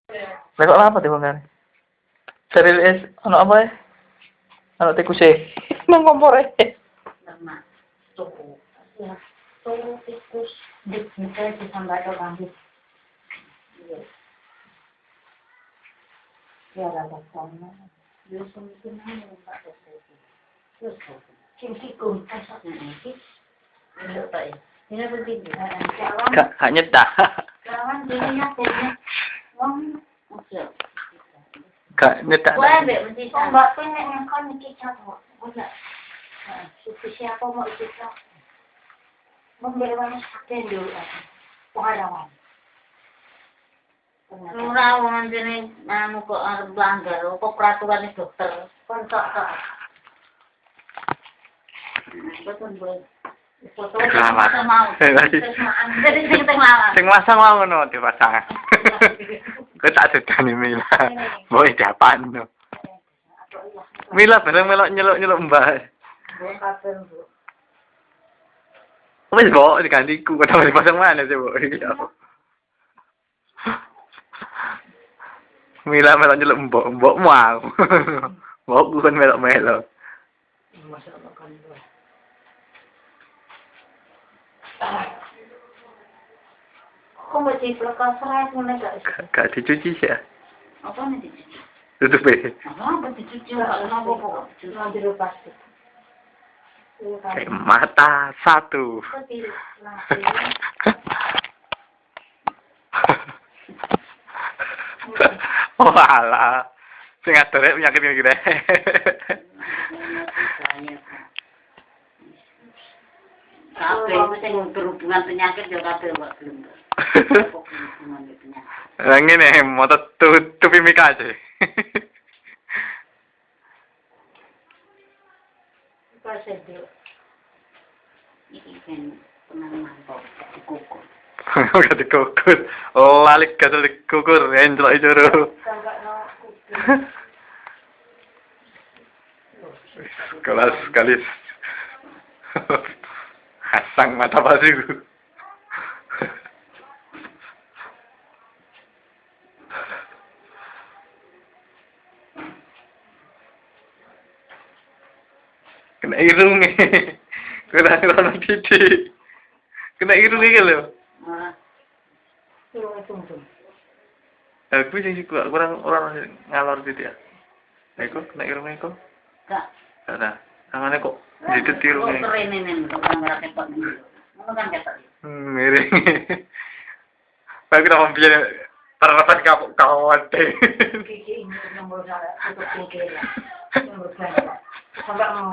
Lah kok apa tuh bang? Seril es, apa ya? Ano tikus eh? Nang kompor eh? Lemak, tuku, ya, tuku tikus, misalnya disambar rambut, iya, ya ada sama, biasa mungkin hanya tak tuku, terus tuku, kimchi kum, asapnya nanti, ini apa ya? Ini penting, kawan, Kak nyetak. kawan, ini nyatanya, wong, oke. Kak nyetak. Wah, mbak pengen ngakon iki capok. Ora. Suku siapa mau ikut kok? Membelanya sakit dulu. Pengalaman. Ora wong jene anu kok arep banggar kok peraturan dokter. Kon tok. Betul boy. Foto mau. Jadi sing teng lawan. Sing masang mau ngono dipasang. Kok tak sedani Mila. Mbok diapaan no. Mila bareng melok nyeluk-nyeluk Mbak. Wis mbok digantiku kok tak dipasang mana sih mbok iki. Mila melok nyeluk mbokmu aku. Mbokku kan melok-melok. Kok masih pelakar serai pun enggak? Gak dicuci sih ya. Apa nih dicuci? Tutup ya. Apa dicuci enggak kenapa kok? Cuma di plastik. Mata satu. Walah. Sing adore penyakit ngene. Kabeh sing berhubungan penyakit ya kabeh mbak belum. Lah ngene moto tutupi mika aja. Persedio. Iki kan penanaman kok dikukur. Gak dikukur. Lalik gak dikukur, enjlok jero. Kelas kalis. Hasang mata pasiku. Kena irungnya. Kena titik. Kena irungnya gitu loh. Aku sih kurang orang ngalor gitu ya. Eko kena irungnya kok. Kak. Ada. Tangannya kok jadi irungnya. Kok keren ini orang nggak repot. Mau kan repot. Miring. Tapi kita mempunyai peralatan kawan Gigi ini nomor 1 tutup gigi lah. Nomor 2. Sampai mau.